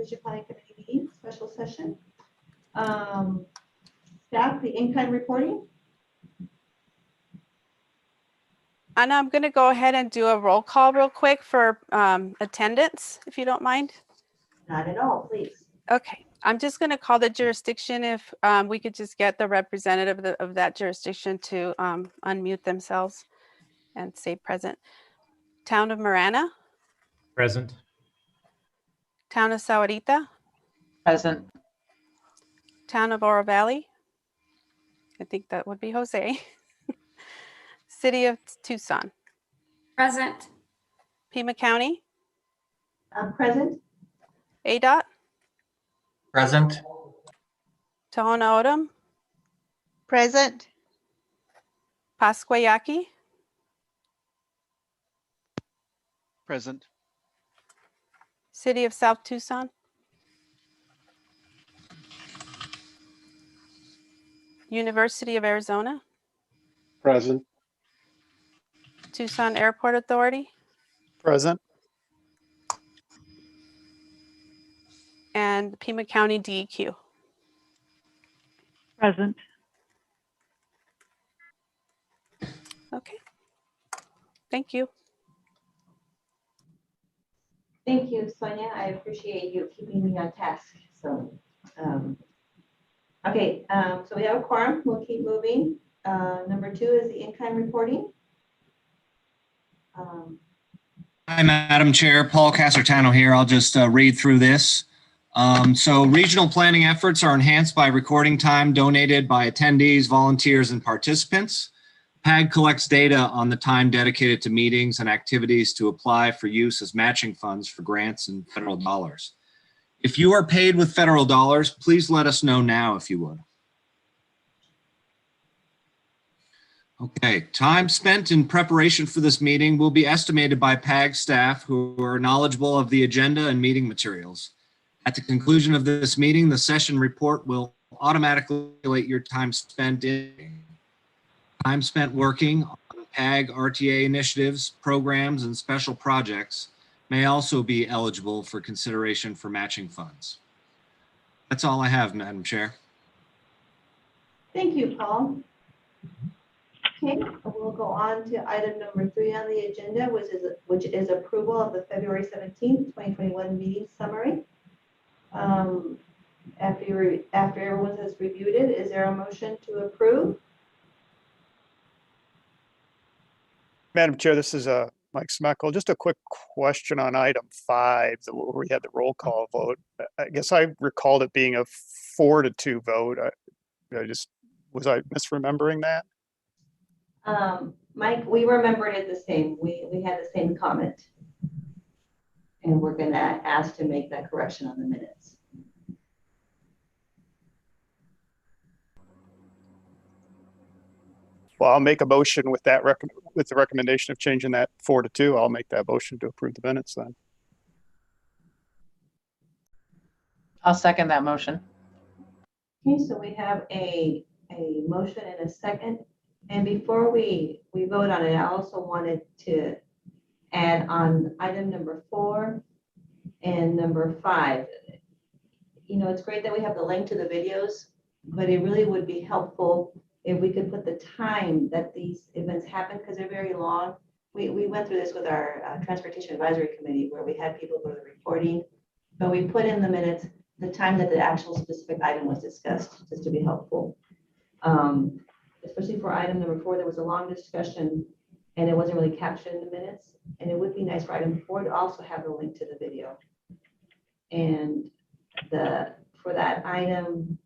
Strategic Planning Committee meeting, special session. Staff, the in-kind reporting. Anna, I'm going to go ahead and do a roll call real quick for attendance, if you don't mind. Not at all, please. Okay, I'm just going to call the jurisdiction. If we could just get the representative of that jurisdiction to unmute themselves and say present. Town of Marana. Present. Town of Sahuarita. Present. Town of Oro Valley. I think that would be Jose. City of Tucson. Present. Pima County. Present. ADOT. Present. Tohono O'odham. Present. Pasquayaki. Present. City of South Tucson. University of Arizona. Present. Tucson Airport Authority. Present. And Pima County DEQ. Present. Okay. Thank you. Thank you, Sonia. I appreciate you keeping me on task. So, okay, so we have a quorum. We'll keep moving. Number 2 is the in-kind reporting. Hi, Madam Chair. Paul Casertano here. I'll just read through this. So regional planning efforts are enhanced by recording time donated by attendees, volunteers, and participants. PAG collects data on the time dedicated to meetings and activities to apply for use as matching funds for grants and federal dollars. If you are paid with federal dollars, please let us know now if you would. Okay, time spent in preparation for this meeting will be estimated by PAG staff who are knowledgeable of the agenda and meeting materials. At the conclusion of this meeting, the session report will automatically calculate your time spent working on PAG RTA initiatives, programs, and special projects may also be eligible for consideration for matching funds. That's all I have, Madam Chair. Thank you, Paul. Okay, we'll go on to item number 3 on the agenda, which is approval of the February 17th, 2021 meeting summary. After everyone has reviewed it, is there a motion to approve? Madam Chair, this is Mike Smeckle. Just a quick question on item 5, where we had the roll call vote. I guess I recalled it being a 4-2 vote. Was I misremembering that? Mike, we remembered it the same. We had the same comment. And we're going to ask to make that correction on the minutes. Well, I'll make a motion with that with the recommendation of changing that 4-2. I'll make that motion to approve the minutes then. I'll second that motion. Okay, so we have a motion and a second. And before we vote on it, I also wanted to add on item number 4 and number 5. You know, it's great that we have the link to the videos, but it really would be helpful if we could put the time that these events happen, because they're very long. We went through this with our Transportation Advisory Committee, where we had people go to the reporting, but we put in the minutes the time that the actual specific item was discussed, just to be helpful. Especially for item number 4, there was a long discussion and it wasn't really captured in the minutes. And it would be nice for item 4 to also have the link to the video. And for that item,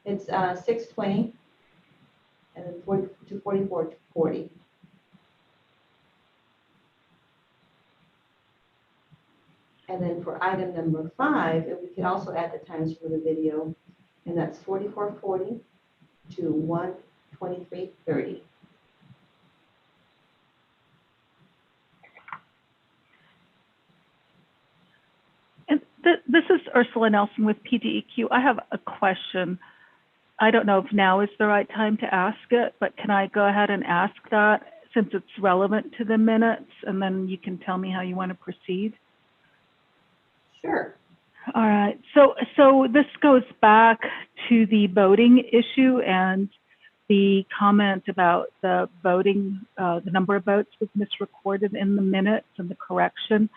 it's 6:20 and then 40 to 44:40. And then for item number 5, if we could also add the times for the video, and that's 44:40 to 1:23:30. And this is Ursula Nelson with PDEQ. I have a question. I don't know if now is the right time to ask it, but can I go ahead and ask that since it's relevant to the minutes, and then you can tell me how you want to proceed? Sure. All right. So this goes back to the voting issue and the comment about the voting, the number of votes was misrecorded in the minutes and the correction.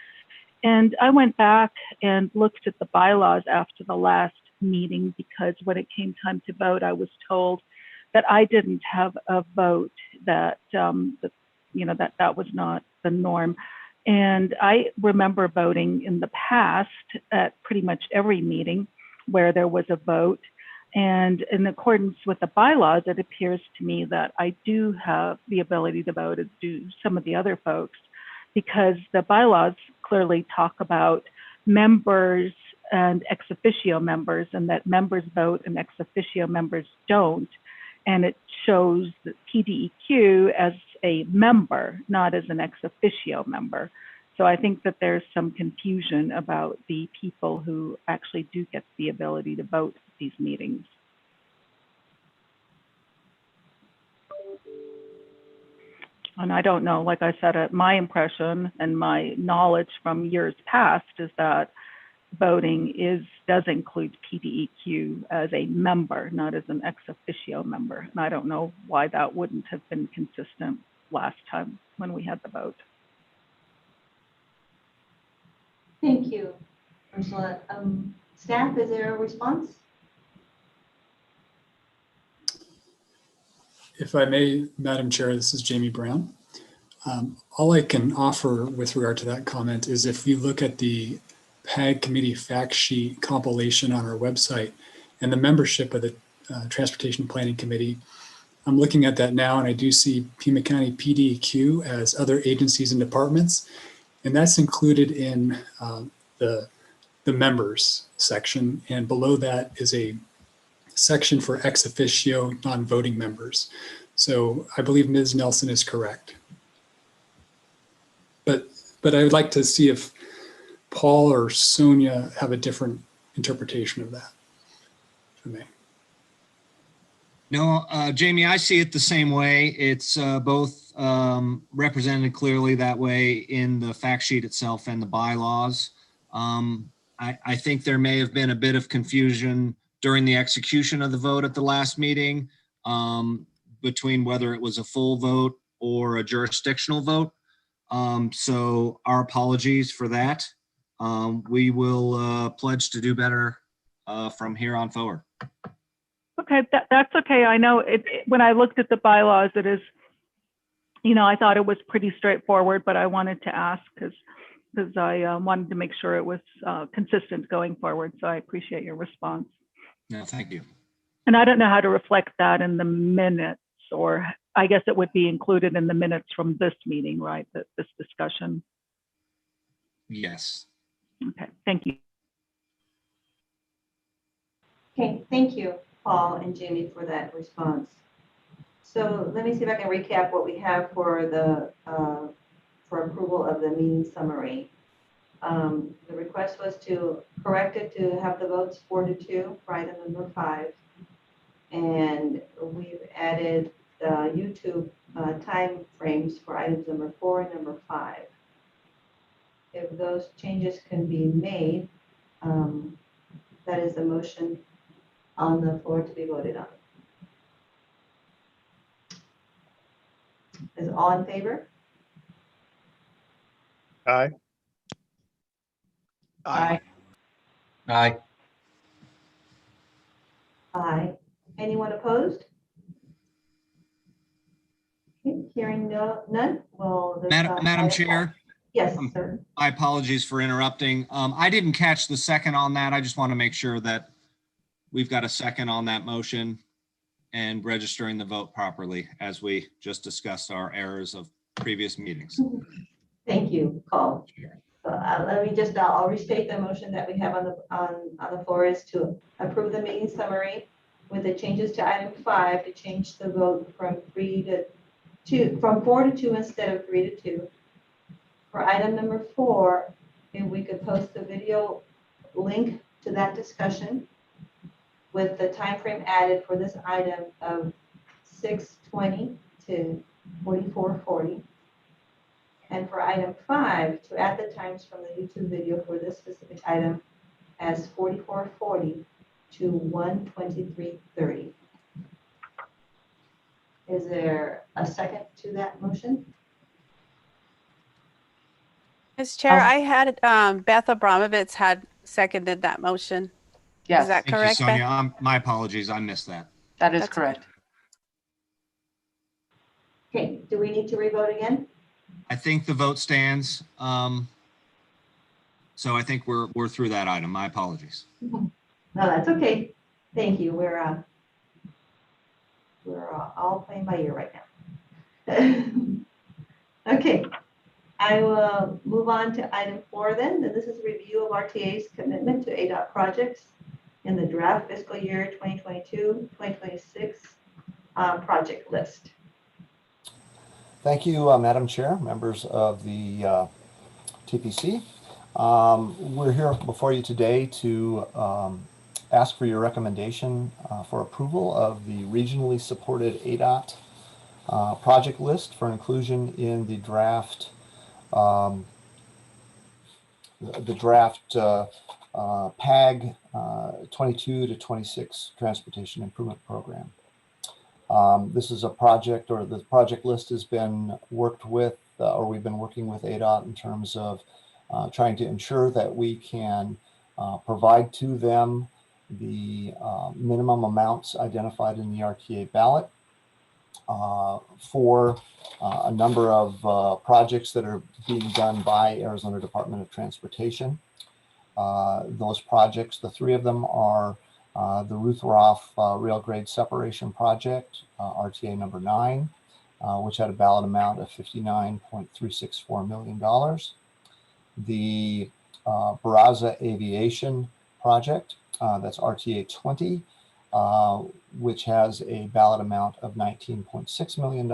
And I went back and looked at the bylaws after the last meeting because when it came time to vote, I was told that I didn't have a vote, that that was not the norm. And I remember voting in the past at pretty much every meeting where there was a vote. And in accordance with the bylaws, it appears to me that I do have the ability to vote as do some of the other folks, because the bylaws clearly talk about members and ex officio members, and that members vote and ex officio members don't. And it shows the PDEQ as a member, not as an ex officio member. So I think that there's some confusion about the people who actually do get the ability to vote at these meetings. And I don't know, like I said, my impression and my knowledge from years past is that voting does include PDEQ as a member, not as an ex officio member. And I don't know why that wouldn't have been consistent last time when we had the vote. Thank you, Ursula. Staff, is there a response? If I may, Madam Chair, this is Jamie Brown. All I can offer with regard to that comment is if you look at the PAG committee fact sheet compilation on our website and the membership of the Transportation Planning Committee, I'm looking at that now and I do see Pima County PDEQ as other agencies and departments, and that's included in the members section, and below that is a section for ex officio non-voting members. So I believe Ms. Nelson is correct. But I would like to see if Paul or Sonia have a different interpretation of that for me. No, Jamie, I see it the same way. It's both represented clearly that way in the fact sheet itself and the bylaws. I think there may have been a bit of confusion during the execution of the vote at the last meeting between whether it was a full vote or a jurisdictional vote. So our apologies for that. We will pledge to do better from here on forward. Okay, that's okay. I know when I looked at the bylaws, it is, I thought it was pretty straightforward, but I wanted to ask because I wanted to make sure it was consistent going forward. So I appreciate your response. No, thank you. And I don't know how to reflect that in the minutes, or I guess it would be included in the minutes from this meeting, right? This discussion. Yes. Okay, thank you. Okay, thank you, Paul and Jamie, for that response. So let me see if I can recap what we have for the for approval of the meeting summary. The request was to correct it to have the votes 4-2 for item number 5. And we've added YouTube time frames for items number 4 and number 5. If those changes can be made, that is a motion on the floor to be voted on. Is all in favor? Aye. Aye. Aye. Aye. Anyone opposed? Okay, hearing none. Well, Madam Chair, Yes, sir. my apologies for interrupting. I didn't catch the second on that. I just want to make sure that we've got a second on that motion and registering the vote properly as we just discussed our errors of previous meetings. Thank you, Paul. So let me just, I'll restate the motion that we have on the floor is to approve the meeting summary with the changes to item 5 to change the vote from 4-2 instead of 3-2. For item number 4, if we could post the video link to that discussion with the time frame added for this item of 6:20 to 44:40. And for item 5, to add the times from the YouTube video for this specific item as 44:40 to 1:23:30. Is there a second to that motion? Ms. Chair, I'll- I had Beth Abramovitz had seconded that motion. Is Yes, that Thank you, correct, Sonia. Beth? My apologies. I missed that. that is That's correct. Okay, do we need to revote again? I think the vote stands. So I think we're through that item. My apologies. No, that's okay. Thank you. We're all playing by ear right now. Okay, I will move on to item 4 then. And this is a review of RTA's commitment to ADOT projects in the draft fiscal year 2022-2026 project list. Thank you, Madam Chair, members of the TPC. We're here before you today to ask for your recommendation for approval of the regionally supported ADOT project list for inclusion in the draft PAG 22 to 26 Transportation Improvement Program. This is a project, or the project list has been worked with, or we've been working with ADOT in terms of trying to ensure that we can provide to them the minimum amounts identified in the RTA ballot for a number of projects that are being done by Arizona Department of Transportation. Those projects, the 3 of them are the Ruth Roth Rail Grade Separation Project, RTA number 9, which had a ballot amount of $59.364 million. The Barraza Aviation Project, that's RTA 20, which has a ballot amount of $19.6 million.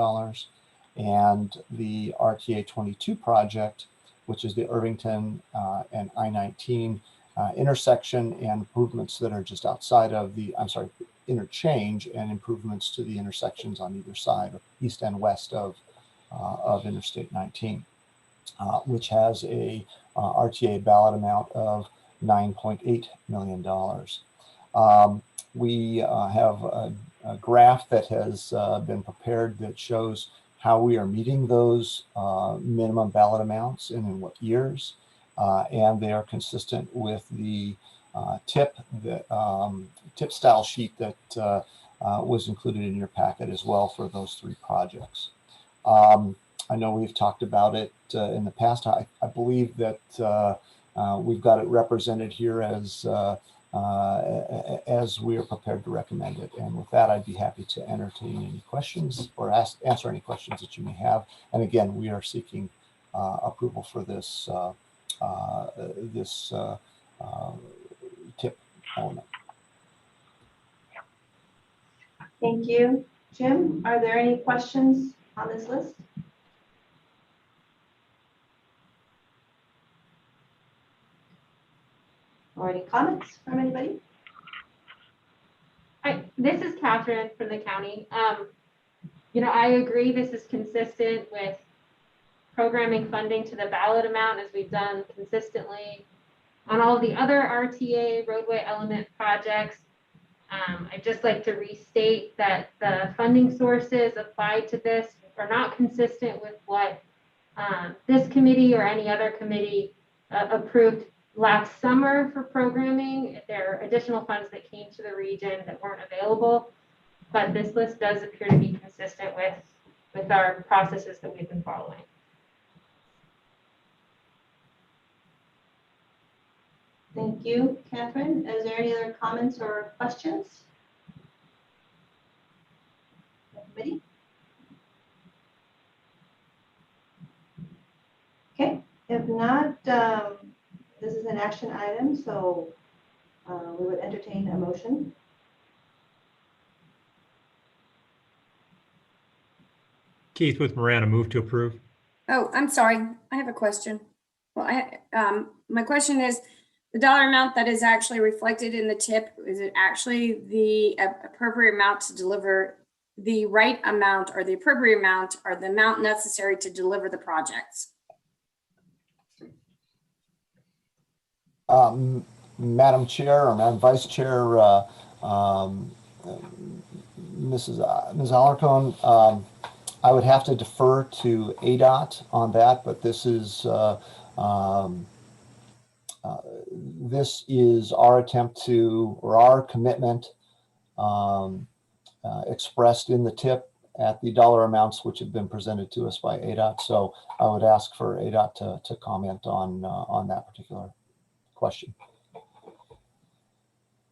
And the RTA 22 project, which is the Irvington and I-19 intersection and improvements that are just outside of the, interchange and improvements to the intersections on either side, east and west of Interstate 19, which has a RTA ballot amount of $9.8 million. We have a graph that has been prepared that shows how we are meeting those minimum ballot amounts and in what years. And they are consistent with the tip style sheet that was included in your packet as well for those 3 projects. I know we've talked about it in the past. I believe that we've got it represented here as we are prepared to recommend it. And with that, I'd be happy to entertain any questions or answer any questions that you may have. And again, we are seeking approval for this tip element. Thank you. Jim, are there any questions on this list? Or any comments from anybody? This is Catherine from the county. I agree this is consistent with programming funding to the ballot amount as we've done consistently on all the other RTA roadway element projects. I'd just like to restate that the funding sources applied to this are not consistent with what this committee or any other committee approved last summer for programming. There are additional funds that came to the region that weren't available, but this list does appear to be consistent with our processes that we've been following. Thank you, Catherine. Is there any other comments or questions? Anybody? Okay, if not, this is an action item, so we would entertain a motion. Keith with Marana, move to approve. Oh, I'm sorry. I have a question. Well, my question is, the dollar amount that is actually reflected in the tip, is it actually the appropriate amount to deliver the right amount, or the appropriate amount, or the amount necessary to deliver the projects? Madam Chair or Madam Vice Chair, Ms. Alarcon, I would have to defer to ADOT on that, but this is our attempt to, or our commitment expressed in the tip at the dollar amounts which have been presented to us by ADOT. So I would ask for ADOT to comment on that particular question.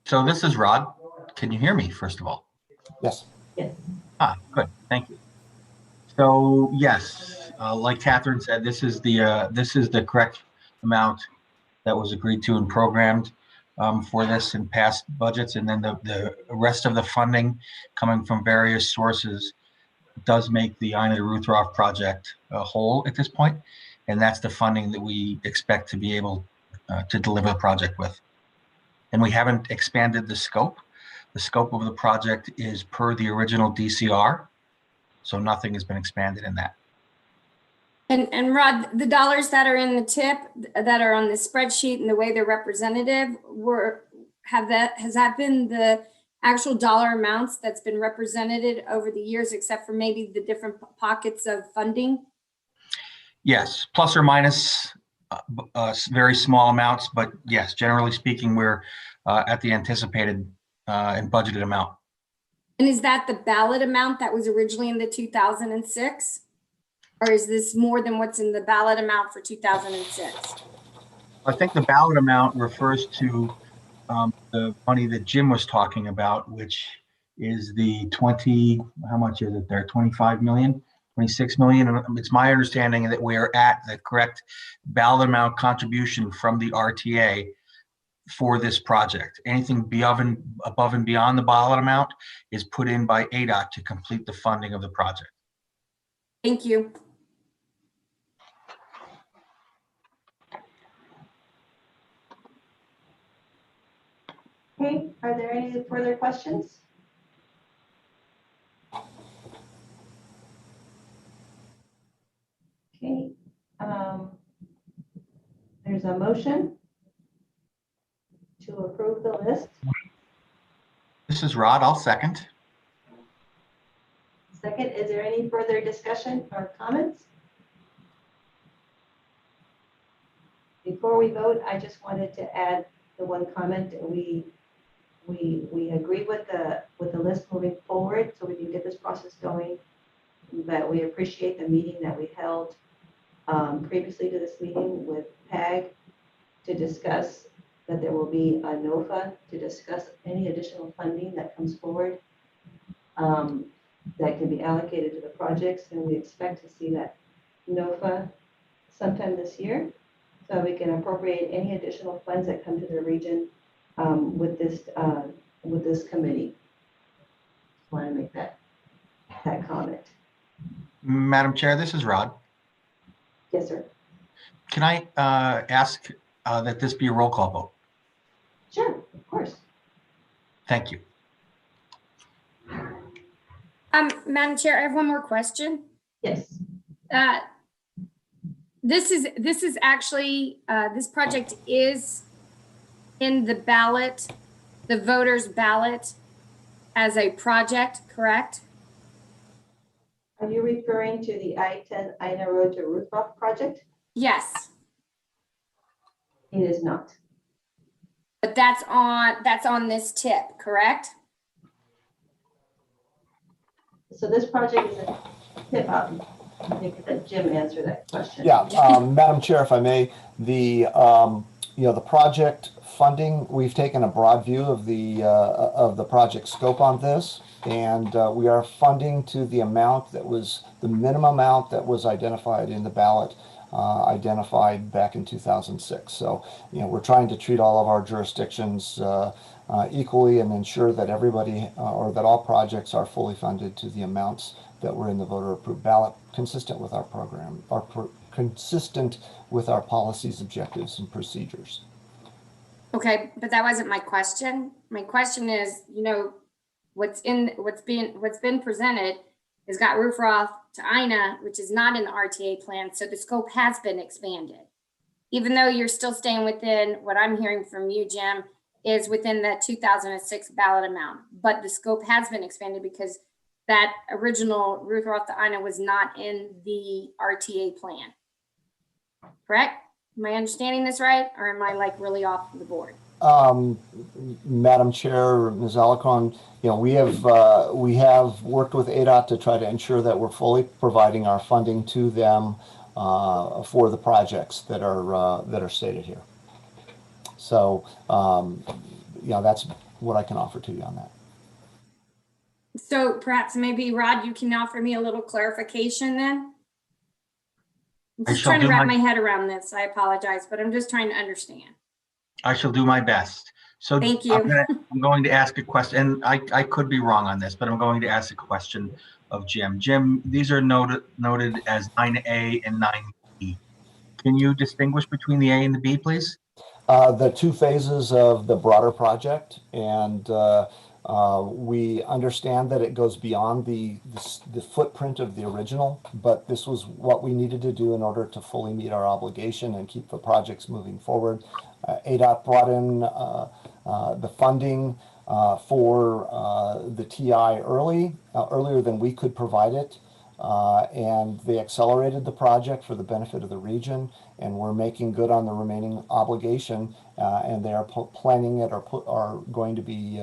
So this is Rod. Can you hear me, first of all? Yes. Yes. Good. Thank you. So yes, like Catherine said, this is the correct amount that was agreed to and programmed for this in past budgets, and then the rest of the funding coming from various sources does make the Ina de Ruthroff project whole at this point, and that's the funding that we expect to be able to deliver the project with. And we haven't expanded the scope. The scope of the project is per the original DCR, so nothing has been expanded in that. And Rod, the dollars that are in the tip that are on the spreadsheet and the way they're representative has that been the actual dollar amounts that's been represented over the years, except for maybe the different pockets of funding? Yes, plus or minus very small amounts, but yes, generally speaking, we're at the anticipated and budgeted amount. And is that the ballot amount that was originally in the 2006? Or is this more than what's in the ballot amount for 2006? I think the ballot amount refers to the money that Jim was talking about, which is the 20, how much is it there? 25 million, 26 million. And it's my understanding that we are at the correct ballot amount contribution from the RTA for this project. Anything above and beyond the ballot amount is put in by ADOT to complete the funding of the project. Thank you. Okay, are there any further questions? Okay, there's a motion to approve the list. This is Rod. I'll second. Second, is there any further discussion or comments? Before we vote, I just wanted to add the one comment. We agree with the list moving forward so we can get this process going. But we appreciate the meeting that we held previously to this meeting with PAG to discuss that there will be a NOFA to discuss any additional funding that comes forward that can be allocated to the projects. And we expect to see that NOFA sometime this year, so we can appropriate any additional funds that come to the region with this committee. Just want to make that comment. Madam Chair, this is Rod. Yes, sir. Can I ask that this be a roll call vote? Sure, of course. Thank you. Madam Chair, I have one more question. Yes. This is actually, this project is in the ballot, the voters' ballot as a project, correct? Are you referring to the I-10 Ina Road to Ruthroff project? Yes, It is not. but that's on this tip, correct? So this project is a tip out. I think that Jim answered that question. Yeah, Madam Chair, if I may, the project funding, we've taken a broad view of the project scope on this, and we are funding to the amount that was the minimum amount that was identified in the ballot, identified back in 2006. So, we're trying to treat all of our jurisdictions equally and ensure that everybody or that all projects are fully funded to the amounts that were in the voter approved ballot, consistent with our program, consistent with our policies, objectives, and procedures. Okay, but that wasn't my question. My question is, what's been presented has got Ruthroff to Ina, which is not in the RTA plan, so the scope has been expanded. even though you're still staying within what I'm hearing from you, Jim, is within the 2006 ballot amount, but the scope has been expanded because that original Ruth Roth to Ina was not in the RTA plan. Correct? Am I understanding this right? Or am I like really off the board? Madam Chair, Ms. Alarcon, we have worked with ADOT to try to ensure that we're fully providing our funding to them for the projects that are stated here. So, that's what I can offer to you on that. So perhaps maybe Rod, you can offer me a little clarification then? I'm just trying to wrap my head around this. I apologize, but I'm just trying to understand. I shall do my best. So Thank you. I'm going to ask a question, and I could be wrong on this, but I'm going to ask a question of Jim. Jim, these are noted as 9A and 9B. Can you distinguish between the A and the B, please? The two phases of the broader project, and we understand that it goes beyond the footprint of the original, but this was what we needed to do in order to fully meet our obligation and keep the projects moving forward. ADOT brought in the funding for the TI earlier than we could provide it. And they accelerated the project for the benefit of the region, and we're making good on the remaining obligation, and they are planning it or are going to be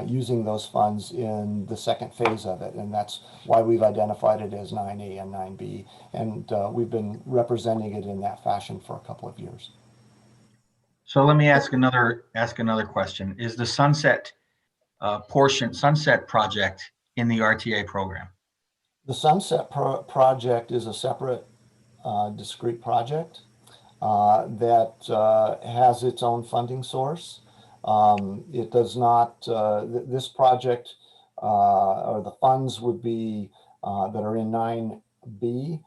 using those funds in the second phase of it, and that's why we've identified it as 9A and 9B, and we've been representing it in that fashion for a couple of years. So let me ask another question. Is the sunset project in the RTA program? The Sunset project is a separate, discrete project that has its own funding source. It does not, this project or the funds would be, that are in 9B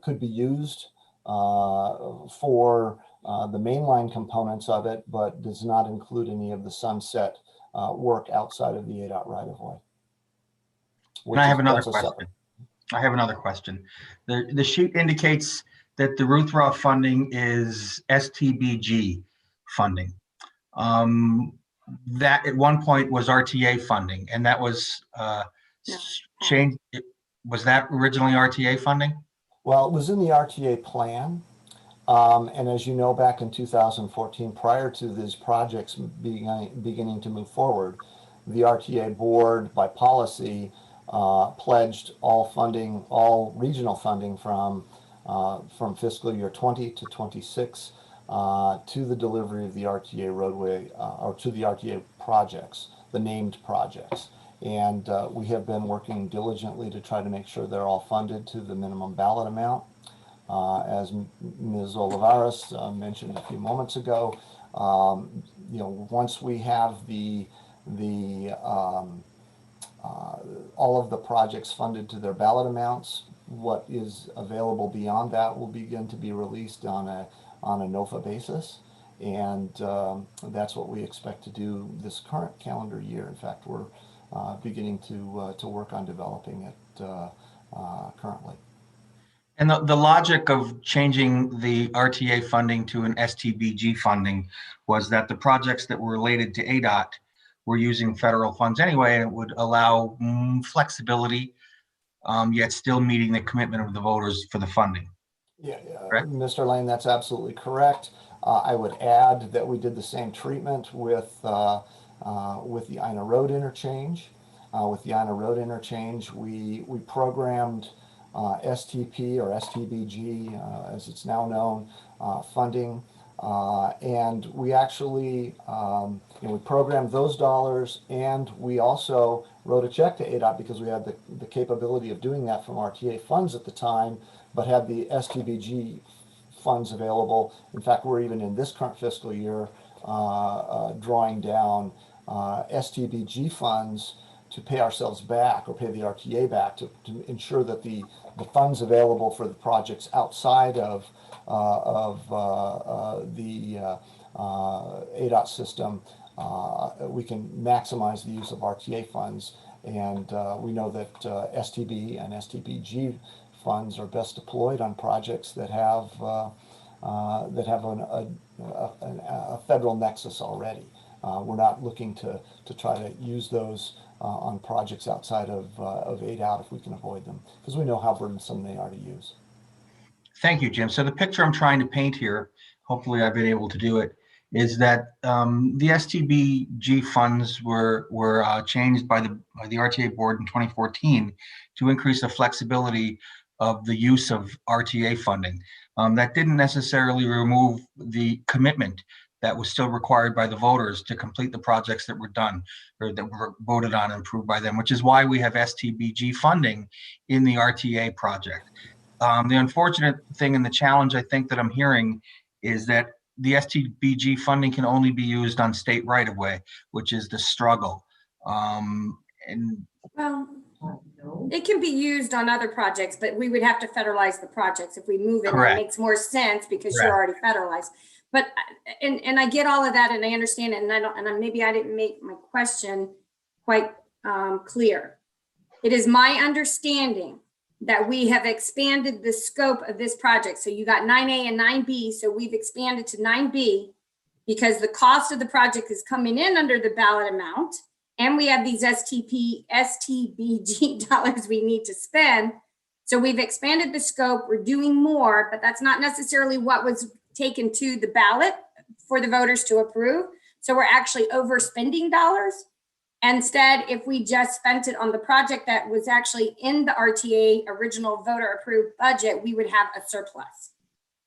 could be used for the mainline components of it, but does not include any of the sunset work outside of the ADOT right-of-way. And I have another question. The sheet indicates that the Ruth Roth funding is STBG funding. That at one point was RTA funding, and that was changed. Was that originally RTA funding? Well, it was in the RTA plan. And as you know, back in 2014, prior to these projects beginning to move forward, the RTA board, by policy, pledged all regional funding from fiscal year 20 to 26 to the delivery of the RTA roadway or to the RTA projects, the named projects. And we have been working diligently to try to make sure they're all funded to the minimum ballot amount. As Ms. Olivares mentioned a few moments ago, once we have all of the projects funded to their ballot amounts, what is available beyond that will begin to be released on a NOFA basis, and that's what we expect to do this current calendar year. In fact, we're beginning to work on developing it currently. And the logic of changing the RTA funding to an STBG funding was that the projects that were related to ADOT were using federal funds anyway, and it would allow flexibility, yet still meeting the commitment of the voters for the funding. Yeah, Mr. Lane, that's absolutely correct. I would add that we did the same treatment with the Ina Road interchange. With the Ina Road interchange, we programmed STP or STBG, as it's now known, funding, and we actually we programmed those dollars, and we also wrote a check to ADOT because we had the capability of doing that from RTA funds at the time, but had the STBG funds available. In fact, we're even in this current fiscal year drawing down STBG funds to pay ourselves back or pay the RTA back to ensure that the funds available for the projects outside of the ADOT system, we can maximize the use of RTA funds. And we know that STB and STBG funds are best deployed on projects that have that have a federal nexus already. We're not looking to try to use those on projects outside of ADOT if we can avoid them, because we know how burdensome they are to use. Thank you, Jim. So the picture I'm trying to paint here, hopefully I've been able to do it, is that the STBG funds were changed by the RTA board in 2014 to increase the flexibility of the use of RTA funding. That didn't necessarily remove the commitment that was still required by the voters to complete the projects that were done or that were voted on and approved by them, which is why we have STBG funding in the RTA project. The unfortunate thing and the challenge I think that I'm hearing is that the STBG funding can only be used on state right-of-way, which is the struggle. And Well, it can be used on other projects, but we would have to federalize the projects if we move it. Correct. It makes more sense because Correct. you're already federalized. But and I get all of that and I understand it, and maybe I didn't make my question quite clear. It is my understanding that we have expanded the scope of this project. So you got 9A and 9B. So we've expanded to 9B because the cost of the project is coming in under the ballot amount. And we have these STBG dollars we need to spend. So we've expanded the scope. We're doing more, but that's not necessarily what was taken to the ballot for the voters to approve. So we're actually overspending dollars. Instead, if we just spent it on the project that was actually in the RTA original voter approved budget, we would have a surplus.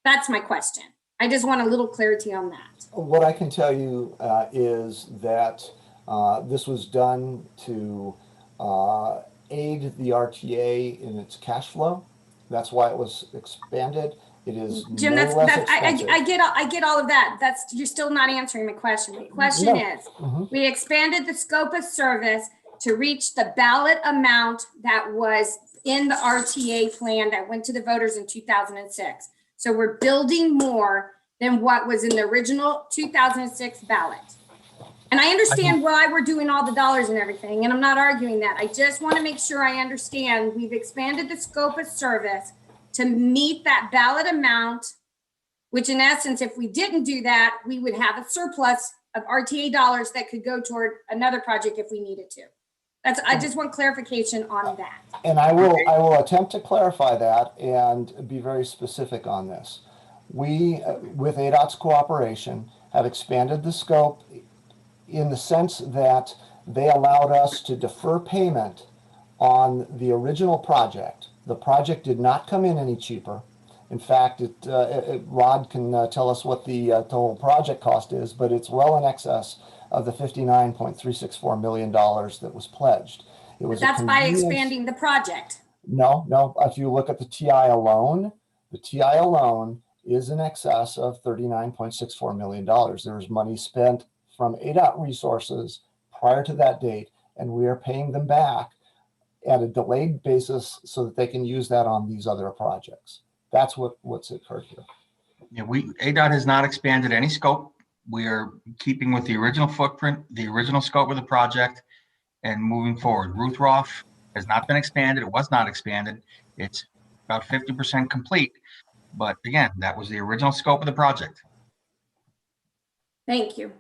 That's my question. I just want a little clarity on that. What I can tell you is that this was done to aid the RTA in its cash flow. That's why it was expanded. It is Jim, no less expensive. I get all of that. You're still not answering my question. The question is, we expanded the scope of service to reach the ballot amount that was in the RTA plan that went to the voters in 2006. So we're building more than what was in the original 2006 ballot. And I understand why we're doing all the dollars and everything, and I'm not arguing that. I just want to make sure I understand we've expanded the scope of service to meet that ballot amount, which in essence, if we didn't do that, we would have a surplus of RTA dollars that could go toward another project if we needed to. I just want clarification on that. And I will attempt to clarify that and be very specific on this. We, with ADOT's cooperation, have expanded the scope in the sense that they allowed us to defer payment on the original project. The project did not come in any cheaper. In fact, Rod can tell us what the total project cost is, but it's well in excess of the $59.364 million that was pledged. It was That's by expanding the project. No. If you look at the TI alone, is in excess of $39.64 million. There was money spent from ADOT resources prior to that date, and we are paying them back at a delayed basis so that they can use that on these other projects. That's what's occurred here. Yeah, ADOT has not expanded any scope. We are keeping with the original footprint, the original scope of the project, and moving forward. Ruth Roth has not been expanded. It was not expanded. It's about 50% complete. But again, that was the original scope of the project. Thank you.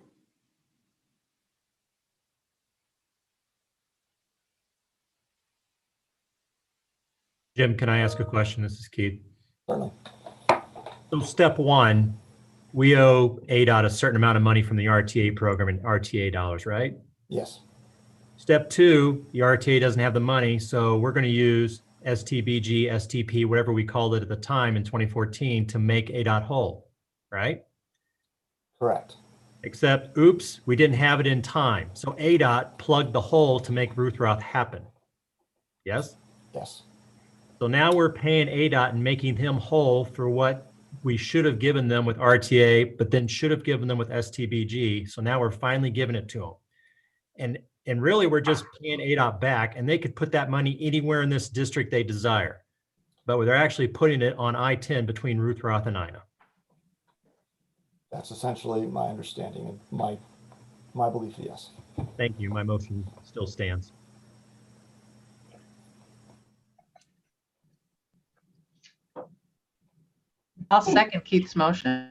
Jim, can I ask a question? This is Keith. Certainly. So step one, we owe ADOT a certain amount of money from the RTA program in RTA dollars, right? Yes. Step two, the RTA doesn't have the money, so we're going to use STBG, STP, whatever we called it at the time in 2014 to make ADOT whole, right? Correct. Except, oops, we didn't have it in time. So ADOT plugged the hole to make Ruth Roth happen. Yes? Yes. So now we're paying ADOT and making him whole for what we should have given them with RTA, but then should have given them with STBG. So now we're finally giving it to them. And really, we're just paying ADOT back, and they could put that money anywhere in this district they desire. But they're actually putting it on I-10 between Ruth Roth and Ina. That's essentially my understanding and my belief, yes. Thank you. My motion still stands. I'll second Keith's motion.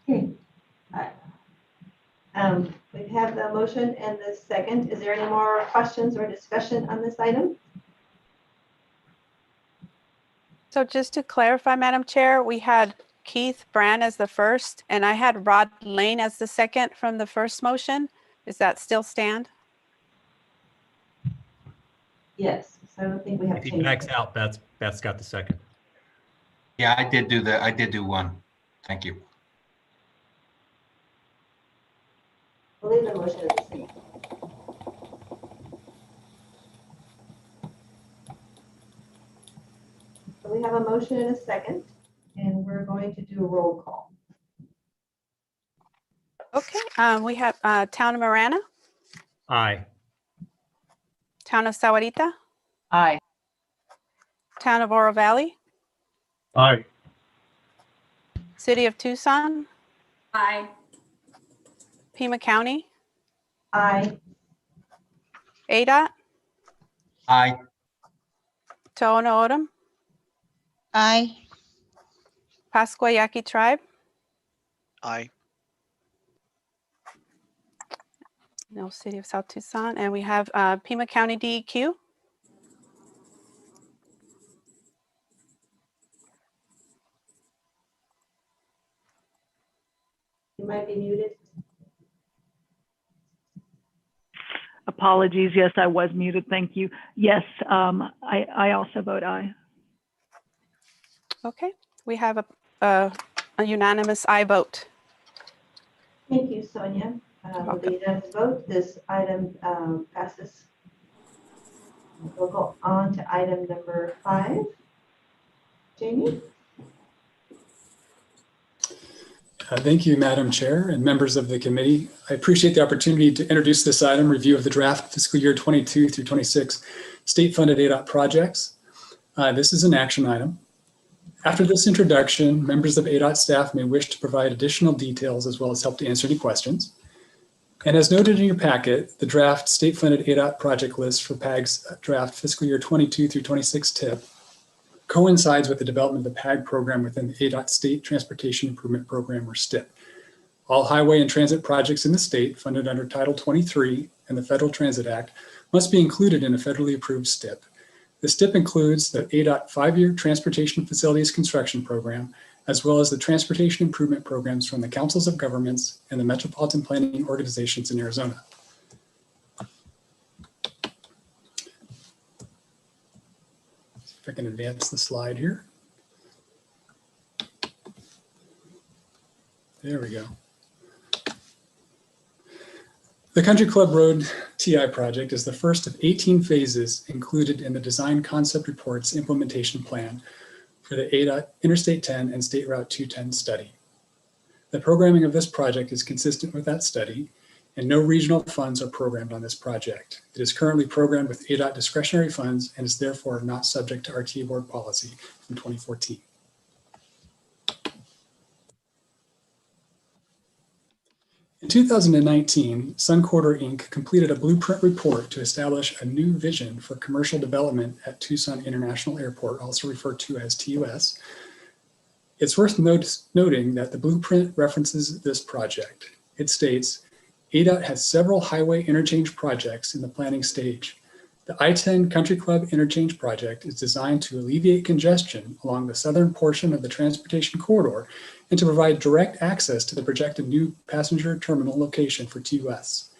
Okay. We have the motion and the second. Is there any more questions or discussion on this item? So just to clarify, Madam Chair, we had Keith Brand as the first, and I had Rod Lane as the second from the first motion. Does that still stand? Yes, so I don't think we have If he changed. backs it. out, Beth's got the second. Yeah, I did do one. Thank you. I believe the motion is the same. So we have a motion and a second, and we're going to do a roll call. Okay, we have Town of Marana, Aye. Town of Sahuarita, Aye. Town of Oro Valley, Aye. City of Tucson, Aye. Pima County, Aye. ADOT, Aye. Tohono O'odham, Aye. Pascua Yaqui Tribe, Aye. no City of South Tucson, and we have Pima County DEQ, You might be muted. Apologies. Yes, I was muted. Thank you. Yes, I also vote aye. Okay, we have a unanimous aye vote. Thank you, Sonia. With the unanimous vote, this item passes. We'll go on to item number 5. Jamie? Thank you, Madam Chair and members of the committee. I appreciate the opportunity to introduce this item, review of the draft fiscal year 22 through 26 state-funded ADOT projects. This is an action item. After this introduction, members of ADOT staff may wish to provide additional details as well as help to answer any questions. And as noted in your packet, the draft state-funded ADOT project list for PAG's draft fiscal year 22 through 26 TIP coincides with the development of the PAG program within the ADOT State Transportation Improvement Program, or STIP. All highway and transit projects in the state funded under Title 23 and the Federal Transit Act must be included in a federally approved STIP. The STIP includes the ADOT 5-year Transportation Facilities Construction Program, as well as the transportation improvement programs from the councils of governments and the metropolitan planning organizations in Arizona. If I can advance the slide here. There we go. The Country Club Road TI project is the first of 18 phases included in the Design Concept Report's implementation plan for the ADOT Interstate 10 and State Route 210 study. The programming of this project is consistent with that study, and no regional funds are programmed on this project. It is currently programmed with ADOT discretionary funds and is therefore not subject to RTA board policy from 2014. In 2019, Suncorder Inc. completed a blueprint report to establish a new vision for commercial development at Tucson International Airport, also referred to as TUS. It's worth noting that the blueprint references this project. It states, ADOT has several highway interchange projects in the planning stage. The I-10 Country Club Interchange project is designed to alleviate congestion along the southern portion of the transportation corridor and to provide direct access to the projected new passenger terminal location for TUS.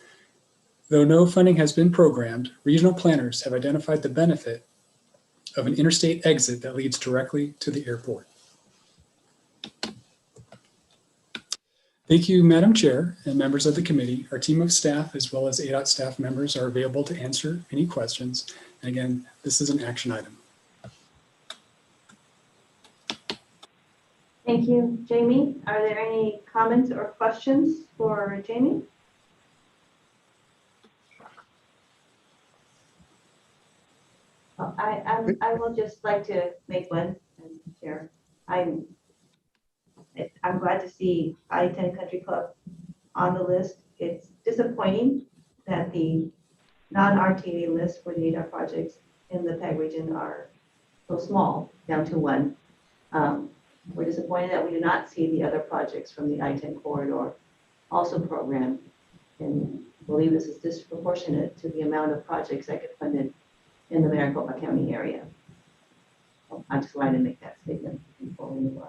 Though no funding has been programmed, regional planners have identified the benefit of an interstate exit that leads directly to the airport. Thank you, Madam Chair and members of the committee. Our team of staff, as well as ADOT staff members, are available to answer any questions. And again, this is an action item. Thank you, Jamie. Are there any comments or questions for Jamie? Well, I will just like to make one, Madam Chair. I'm glad to see I-10 Country Club on the list. It's disappointing that the non-RTA list for the ADOT projects in the PAG region are so small, down to 1. We're disappointed that we do not see the other projects from the I-10 corridor also programmed, and believe this is disproportionate to the amount of projects that get funded in the Maricopa County area. So I just wanted to make that statement before we move on.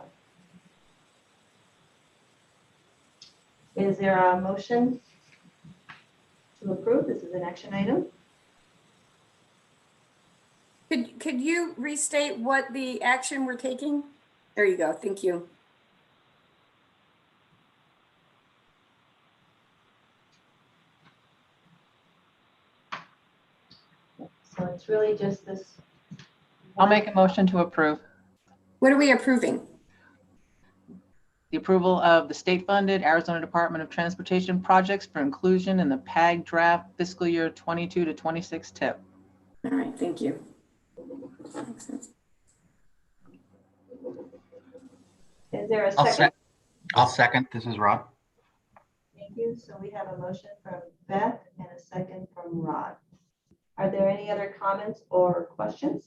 Is there a motion to approve? This is an action item. Could you restate what the action we're taking? There you go. Thank you. So it's really just this. I'll make a motion to approve. What are we approving? The approval of the state-funded Arizona Department of Transportation projects for inclusion in the PAG draft fiscal year 22 to 26 tip. All right, thank you. Makes sense. Is there a I'll second? I'll second. This is Rod. Thank you. So we have a motion from Beth and a second from Rod. Are there any other comments or questions?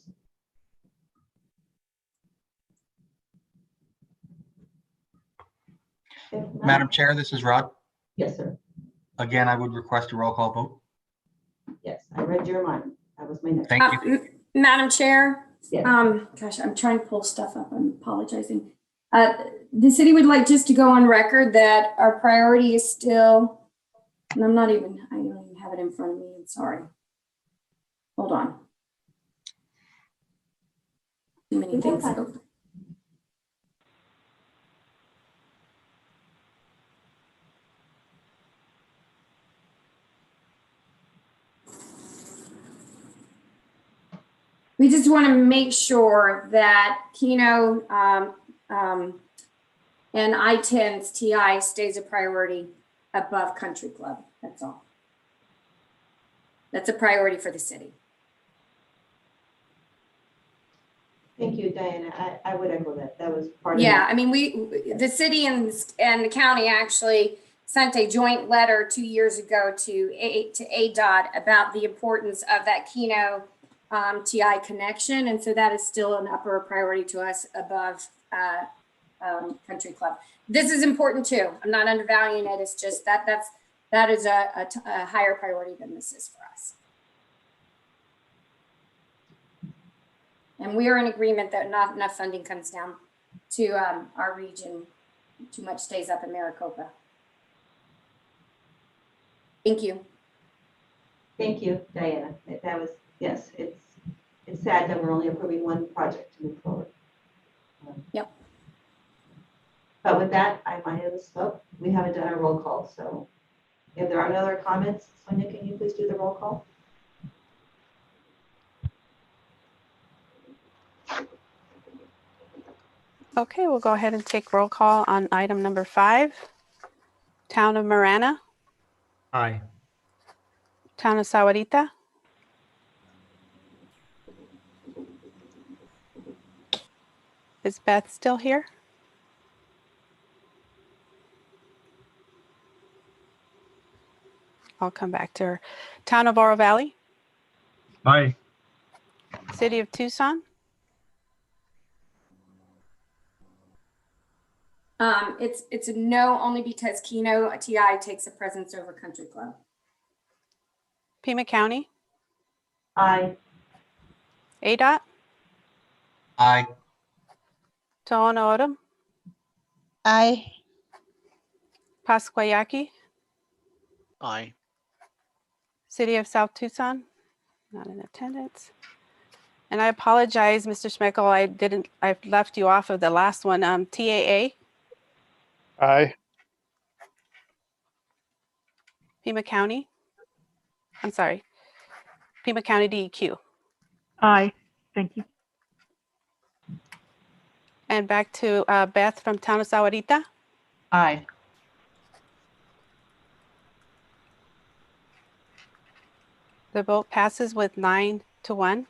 If not- Madam Chair, this is Rod. Yes, sir. Again, I would request a roll call vote. Yes, I read your mind. That was my next. Thank you. Madam Chair, Yes. gosh, I'm trying to pull stuff up. I'm apologizing. The city would like just to go on record that our priority is still, and I don't even have it in front of me. I'm sorry. Hold on. Too many things. open. We just want to make sure that Keno and I-10's TI stays a priority above Country Club. That's all. That's a priority for the city. Thank you, Diana. I would echo that. That was part of. Yeah, I mean, the city and the county actually sent a joint letter 2 years ago to ADOT about the importance of that Keno TI connection. And so that is still an upper priority to us above Country Club. This is important too. I'm not undervaluing it. It's just that is a higher priority than this is for us. And we are in agreement that not enough funding comes down to our region. Too much stays up in Maricopa. Thank you. Thank you, Diana. That was, yes, it's sad that we're only approving one project to move forward. Yep. But with that, I might have spoke. We haven't done a roll call, so if there are no other comments, Sonia, can you please do the roll call? Okay, we'll go ahead and take roll call on item number 5. Town of Marana, Aye. Town of Sahuarita, is Beth still here? I'll come back to her. Town of Oro Valley, Aye. City of Tucson, It's a no only because Keno TI takes a presence over Country Club. Pima County, Aye. ADOT, Aye. Tohono O'odham, Aye. Pasquayaki, Aye. City of South Tucson, not in attendance. And I apologize, Mr. Schmeckel, I left you off of the last one. TAA, Aye. Pima County, I'm sorry, Pima County DEQ. Aye. Thank you. And back to Beth from Town of Sahuarita. Aye. The vote passes with 9-1.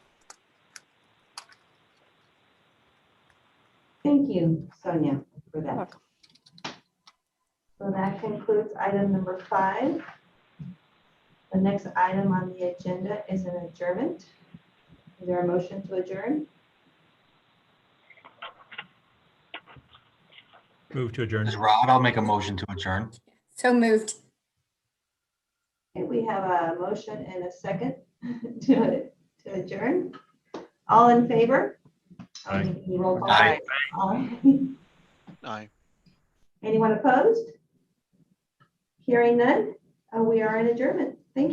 Thank you, Sonia, for that. Welcome. So that concludes item number 5. The next item on the agenda is an adjournment. Is there a motion to adjourn? Move to adjourn. This is Rod. I'll make a motion to adjourn. So moved. Okay, we have a motion and a second to adjourn. All in favor? Aye. Roll call. Aye. Aye. Aye. Anyone opposed? Hearing none, we are in adjournment.